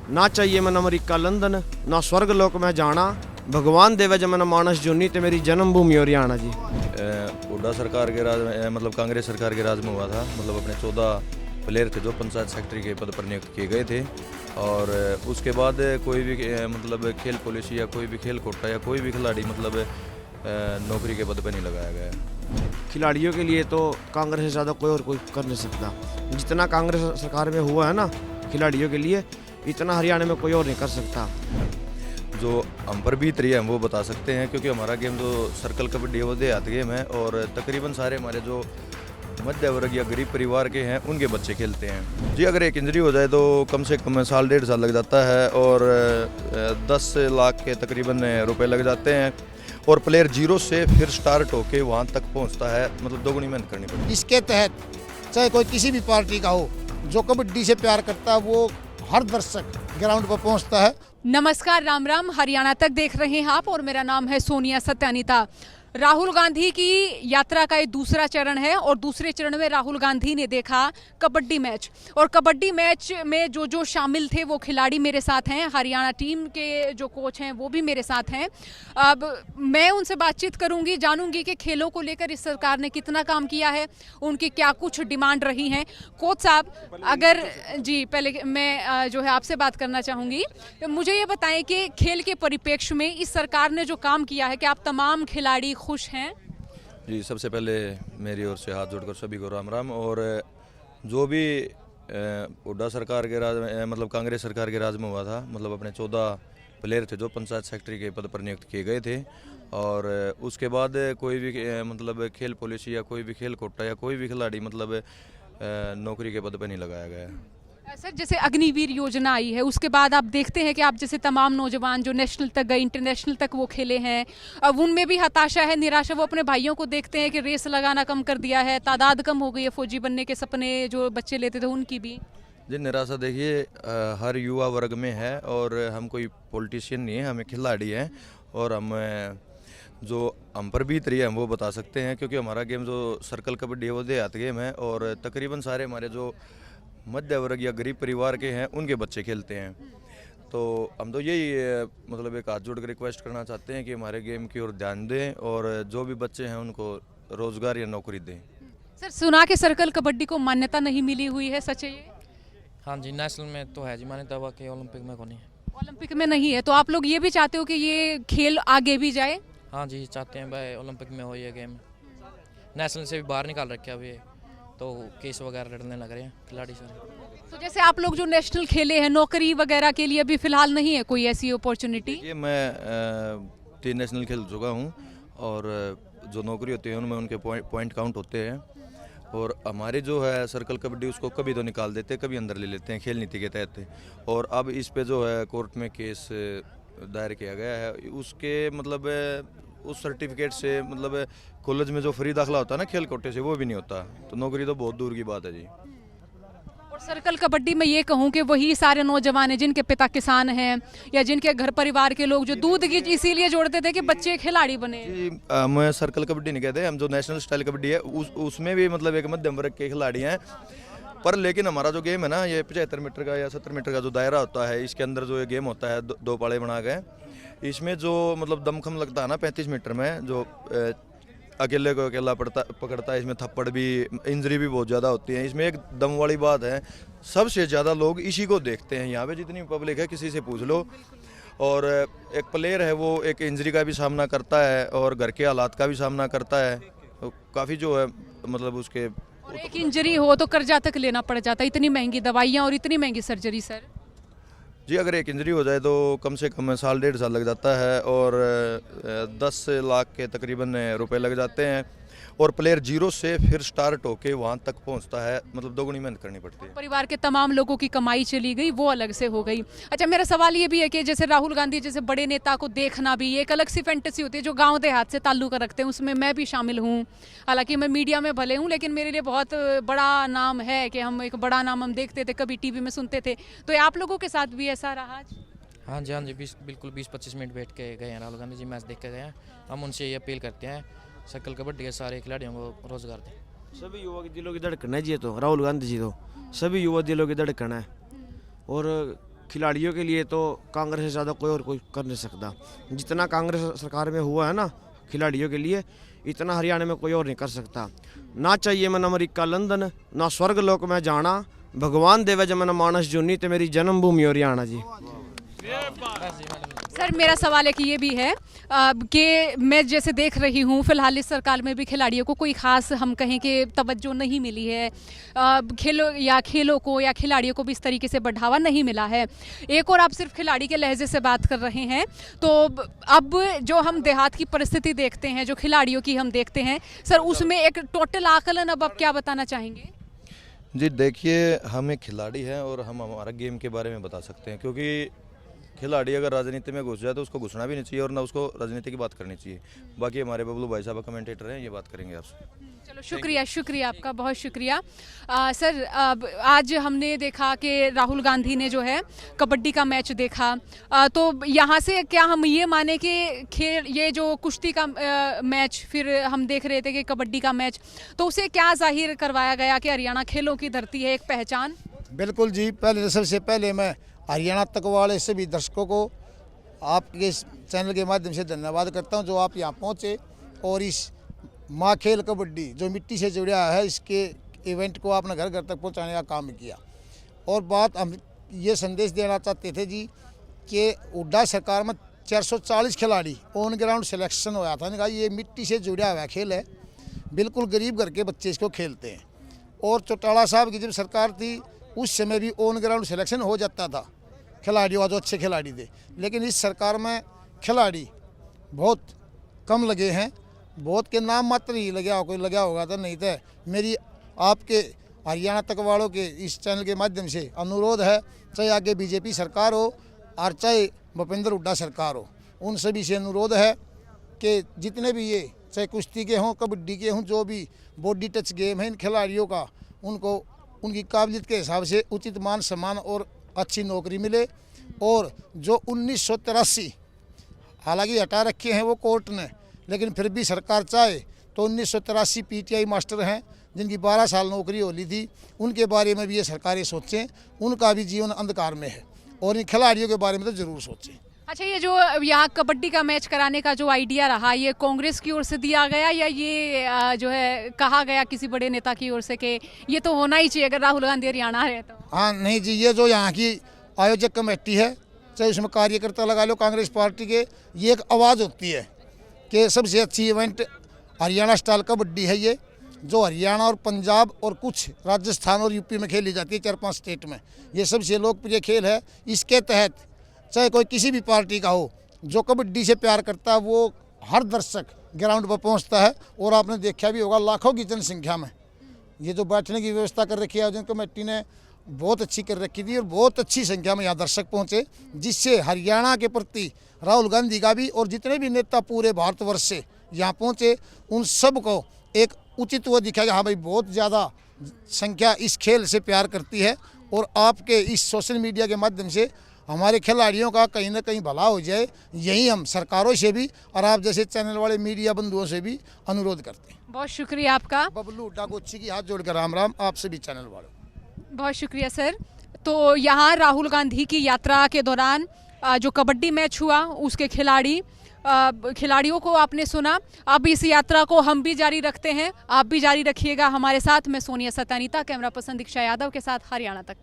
ना चाहिए मन अमेरिका लंदन, ना स्वर्ग लोक में जाना, भगवान देवे जब मैंने मानस जोनी तो मेरी जन्मभूमि हरियाणा जी। हुड्डा सरकार के राज में मतलब कांग्रेस सरकार के राज में हुआ था। मतलब अपने 14 प्लेयर थे जो पंचायत सेक्रेटरी के पद पर नियुक्त किए गए थे, और उसके बाद कोई भी मतलब खेल पॉलिसी या कोई भी खेल कोटा या कोई भी खिलाड़ी मतलब नौकरी के पद पर नहीं लगाया गया। खिलाड़ियों के लिए तो कांग्रेस से ज़्यादा कोई और कोई कर नहीं सकता। जितना कांग्रेस सरकार में हुआ है ना खिलाड़ियों के लिए, इतना हरियाणा में कोई और नहीं कर सकता। जो हम पर बीत रही है हम वो बता सकते हैं, क्योंकि हमारा गेम जो सर्कल कबड्डी है वो देहात गेम है, और तकरीबन सारे हमारे जो मध्य वर्ग या गरीब परिवार के हैं उनके बच्चे खेलते हैं जी। अगर एक इंजरी हो जाए तो कम से कम साल 1.5 साल लग जाता है, और 10 लाख के तकरीबन रुपए लग जाते हैं, और प्लेयर जीरो से फिर स्टार्ट होके वहाँ तक पहुँचता है। मतलब दोगुनी मेहनत करनी पड़ती है। इसके तहत चाहे कोई किसी भी पार्टी का हो, जो कबड्डी से प्यार करता है वो हर दर्शक ग्राउंड पर पहुंचता है। नमस्कार, राम राम। हरियाणा तक देख रहे हैं आप और मेरा नाम है सोनिया सत्यानीता। राहुल गांधी की यात्रा का ये दूसरा चरण है और दूसरे चरण में राहुल गांधी ने देखा कबड्डी मैच, और कबड्डी मैच में जो शामिल थे वो खिलाड़ी मेरे साथ हैं। हरियाणा टीम के जो कोच हैं वो भी मेरे साथ हैं। अब मैं उनसे बातचीत करूंगी, जानूंगी कि खेलों को लेकर इस सरकार ने कितना काम किया है, उनकी क्या कुछ डिमांड रही हैं। कोच साहब, अगर जी पहले मैं जो है आपसे बात करना चाहूँगी, मुझे ये बताएं कि खेल के परिप्रेक्ष्य में इस सरकार ने जो काम किया है, कि आप तमाम खिलाड़ी खुश हैं? जी, सबसे पहले मेरी ओर से हाथ जोड़कर सभी को राम राम। और जो भी हुड्डा सरकार के राज में मतलब कांग्रेस सरकार के राज में हुआ था, मतलब अपने 14 प्लेयर थे जो पंचायत सेक्रेटरी के पद पर नियुक्त किए गए थे, और उसके बाद कोई भी मतलब खेल पॉलिसी या कोई भी खेल कोटा या कोई भी खिलाड़ी मतलब नौकरी के पद पर नहीं लगाया गया। सर, जैसे अग्निवीर योजना आई है, उसके बाद आप देखते हैं कि आप जैसे तमाम नौजवान जो नेशनल तक गए, इंटरनेशनल तक वो खेले हैं, अब उनमें भी हताशा है, निराशा। वो अपने भाइयों को देखते हैं कि रेस लगाना कम कर दिया है, तादाद कम हो गई है, फौजी बनने के सपने जो बच्चे लेते थे उनकी भी। जी, निराशा देखिए हर युवा वर्ग में है, और हम कोई पॉलिटिशियन नहीं है, हमें खिलाड़ी हैं, और जो हम पर बीत रही है हम वो बता सकते हैं, क्योंकि हमारा गेम जो सर्कल कबड्डी है वो देहात गेम है, और तकरीबन सारे हमारे जो मध्य वर्ग या गरीब परिवार के हैं उनके बच्चे खेलते हैं। तो हम तो यही मतलब एक हाथ जोड़कर रिक्वेस्ट करना चाहते हैं कि हमारे गेम की ओर ध्यान दें, और जो भी बच्चे हैं उनको रोजगार या नौकरी दें। सर, सुना के सर्कल कबड्डी को मान्यता नहीं मिली हुई है, सच है ये? हाँ जी, नेशनल में तो है जी मान्यता, बाकी ओलंपिक में को नहीं है। ओलंपिक में नहीं है, तो आप लोग ये भी चाहते हो कि ये खेल आगे भी जाए? हाँ जी, चाहते हैं भाई ओलंपिक में हो ये गेम। नेशनल से भी बाहर निकाल रखे अभी, तो केस वगैरह लड़ने लग रहे हैं खिलाड़ी सारे। तो जैसे आप लोग जो नेशनल खेले हैं, नौकरी वगैरह के लिए अभी फिलहाल नहीं है कोई ऐसी अपॉर्चुनिटी? ये मैं 3 नेशनल खेल चुका हूँ, और जो नौकरी होती है उनमें उनके पॉइंट काउंट होते हैं, और हमारे जो है सर्कल कबड्डी उसको कभी तो निकाल देते, कभी अंदर ले लेते हैं खेल नीति के तहत। और अब इस पे जो है कोर्ट में केस दायर किया गया है, उसके मतलब उस सर्टिफिकेट से मतलब कॉलेज में जो फ्री दाखिला होता है ना खेल कोटे से, वो भी नहीं होता, तो नौकरी तो बहुत दूर की बात है जी। और सर्कल कबड्डी में ये कहूँ कि वही सारे नौजवान हैं जिनके पिता किसान हैं, या जिनके घर परिवार के लोग जो दूध की इसीलिए जोड़ते थे कि बच्चे खिलाड़ी बने। जी, हम सर्कल कबड्डी नहीं कहते, हम जो नेशनल स्टाइल कबड्डी है उसमें भी मतलब एक मध्यम वर्ग के खिलाड़ी हैं, पर लेकिन हमारा जो गेम है ना, ये 75 मीटर का या 70 मीटर का जो दायरा होता है, इसके अंदर जो ये गेम होता है दो पाले बना गए, इसमें जो मतलब दमखम लगता है ना 35 मीटर में, जो अकेले को अकेला पकड़ता है, इसमें थप्पड़ भी, इंजरी भी बहुत ज़्यादा होती है। इसमें एक दम वाली बात है, सबसे ज़्यादा लोग इसी को देखते हैं। यहाँ पे जितनी पब्लिक है किसी से पूछ लो, और एक प्लेयर है वो एक इंजरी का भी सामना करता है और घर के हालात का भी सामना करता है, तो काफ़ी जो है मतलब उसके एक इंजरी हो तो कर्जा तक लेना पड़ जाता है, इतनी महंगी दवाइयाँ और इतनी महंगी सर्जरी। सर जी, अगर एक इंजरी हो जाए तो कम से कम साल 1.5 साल लग जाता है, और 10 लाख के तकरीबन रुपए लग जाते हैं, और प्लेयर जीरो से फिर स्टार्ट होके वहाँ तक पहुँचता है। मतलब दोगुनी मेहनत करनी पड़ती है। परिवार के तमाम लोगों की कमाई चली गई, वो अलग से हो गई। अच्छा, मेरा सवाल ये भी है कि जैसे राहुल गांधी जैसे बड़े नेता को देखना भी एक अलग सी फैंटेसी होती है, जो गांव देहात से ताल्लुक रखते हैं, उसमें मैं भी शामिल हूँ। हालांकि मैं मीडिया में भले हूँ, लेकिन मेरे लिए बहुत बड़ा नाम है कि हम एक बड़ा नाम हम देखते थे, कभी टीवी में सुनते थे। तो ये आप लोगों के साथ भी ऐसा रहा? हाँ जी, हाँ जी, बिल्कुल 20-25 मिनट बैठ के गए हैं राहुल गांधी जी, मैच देख के गए हैं। हम उनसे ये अपील करते हैं सर्कल कबड्डी के सारे खिलाड़ियों को रोजगार दें। सभी युवा के दिलों की धड़कन है जी, तो राहुल गांधी जी तो सभी युवा दिलों की धड़कन है, और खिलाड़ियों के लिए तो कांग्रेस से ज़्यादा कोई और कोई कर नहीं सकता। जितना कांग्रेस सरकार में हुआ है ना खिलाड़ियों के लिए, इतना हरियाणा में कोई और नहीं कर सकता। ना चाहिए मन अमेरिका लंदन, ना स्वर्ग लोक में जाना, भगवान देवे जब मन मानस जूनी तो मेरी जन्मभूमि हरियाणा जी। सर मेरा सवाल है कि ये भी है कि मैं जैसे देख रही हूँ फिलहाल इस सरकार में भी खिलाड़ियों को कोई खास हम कहें कि तवज्जो नहीं मिली है, खेलों को या खिलाड़ियों को भी इस तरीके से बढ़ावा नहीं मिला है। एक और आप सिर्फ खिलाड़ी के लहजे से बात कर रहे हैं, तो अब जो हम देहात की परिस्थिति देखते हैं, जो खिलाड़ियों की हम देखते हैं सर, उसमें एक टोटल आकलन अब आप क्या बताना चाहेंगे? जी देखिए, हम एक खिलाड़ी हैं और हम हमारा गेम के बारे में बता सकते हैं, क्योंकि खिलाड़ी अगर राजनीति में घुस जाए तो उसको घुसना भी नहीं चाहिए और ना उसको राजनीति की बात करनी चाहिए। बाकी हमारे बबलू भाई साहब कमेंटेटर हैं, ये बात करेंगे आपसे। चलो शुक्रिया आपका, बहुत शुक्रिया। सर आज हमने देखा कि राहुल गांधी ने जो है कबड्डी का मैच देखा, तो यहाँ से क्या हम ये माने कि खेल ये जो कुश्ती का मैच फिर हम देख रहे थे कि कबड्डी का मैच, तो उसे क्या जाहिर करवाया गया कि हरियाणा खेलों की धरती है, एक पहचान? बिल्कुल जी। पहले सबसे पहले मैं हरियाणा तक वाले सभी दर्शकों को आपके इस चैनल के माध्यम से धन्यवाद करता हूं, जो आप यहां पहुंचे और इस माँ खेल कबड्डी जो मिट्टी से जुड़ा है इसके इवेंट को आपने घर घर तक पहुंचाने का काम किया। और बात हम ये संदेश देना चाहते थे जी कि हुड्डा सरकार में 440 खिलाड़ी ऑन ग्राउंड सिलेक्शन होया था। कहा ये मिट्टी से जुड़ा हुआ खेल है, बिल्कुल गरीब घर के बच्चे इसको खेलते हैं। और चौटाला साहब की जब सरकार थी उस समय भी ऑन ग्राउंड सिलेक्शन हो जाता था खिलाड़ियों, जो अच्छे खिलाड़ी थे। लेकिन इस सरकार में खिलाड़ी बहुत कम लगे हैं, बहुत के नाम मात्र ही कोई लगा होगा तो नहीं था। मेरी आपके हरियाणा तक वालों के इस चैनल के माध्यम से अनुरोध है, चाहे आगे बीजेपी सरकार हो और चाहे भूपेंद्र हुड्डा सरकार हो, उन सभी से अनुरोध है कि जितने भी ये चाहे कुश्ती के हों, कबड्डी के हों, जो भी बॉडी टच गेम है, इन खिलाड़ियों का उनको उनकी काबिलियत के हिसाब से उचित मान सम्मान और अच्छी नौकरी मिले। और जो 1983 हालांकि हटा रखे हैं वो कोर्ट ने, लेकिन फिर भी सरकार चाहे तो 1983 पीटीआई मास्टर हैं जिनकी 12 साल नौकरी होली थी, उनके बारे में भी ये सरकारें सोचें। उनका भी जीवन अंधकार में है और इन खिलाड़ियों के बारे में तो ज़रूर सोचें। अच्छा, ये जो यहाँ कबड्डी का मैच कराने का जो आइडिया रहा, ये कांग्रेस की ओर से दिया गया या ये जो है कहा गया किसी बड़े नेता की ओर से कि ये तो होना ही चाहिए अगर राहुल गांधी हरियाणा है तो? हाँ नहीं जी, ये जो यहाँ की आयोजक कमेटी है, चाहे उसमें कार्यकर्ता लगा लो कांग्रेस पार्टी के, ये एक आवाज़ होती है कि सबसे अच्छी इवेंट हरियाणा स्टाइल कबड्डी है, ये जो हरियाणा और पंजाब और कुछ राजस्थान और यूपी में खेली जाती है, 4-5 स्टेट में। ये सबसे लोकप्रिय खेल है। इसके तहत चाहे कोई किसी भी पार्टी का हो, जो कबड्डी से प्यार करता है वो हर दर्शक ग्राउंड पर पहुंचता है। और आपने देखा भी होगा लाखों की जनसंख्या में ये जो बैठने की व्यवस्था कर रखी है आयोजन कमेटी ने, बहुत अच्छी कर रखी थी और बहुत अच्छी संख्या में यहाँ दर्शक पहुँचे, जिससे हरियाणा के प्रति राहुल गांधी का भी और जितने भी नेता पूरे भारतवर्ष से यहाँ पहुँचे उन सब को एक उचित वो दिखा कि हाँ भाई बहुत ज़्यादा संख्या इस खेल से प्यार करती है। और आपके इस सोशल मीडिया के माध्यम से हमारे खिलाड़ियों का कहीं ना कहीं भला हो जाए, यही हम सरकारों से भी और आप जैसे चैनल वाले मीडिया बंधुओं से भी अनुरोध करते हैं। बहुत शुक्रिया आपका। बबलू हुड्डा गोच्ची की हाथ जोड़कर राम राम आप सभी चैनल वालों। बहुत शुक्रिया सर। तो यहाँ राहुल गांधी की यात्रा के दौरान जो कबड्डी मैच हुआ उसके खिलाड़ियों को आपने सुना। अब इस यात्रा को हम भी जारी रखते हैं, आप भी जारी रखिएगा हमारे साथ। मैं सोनिया सत्यानीता, कैमरा पर्सन दीक्षा यादव के साथ, हरियाणा तक।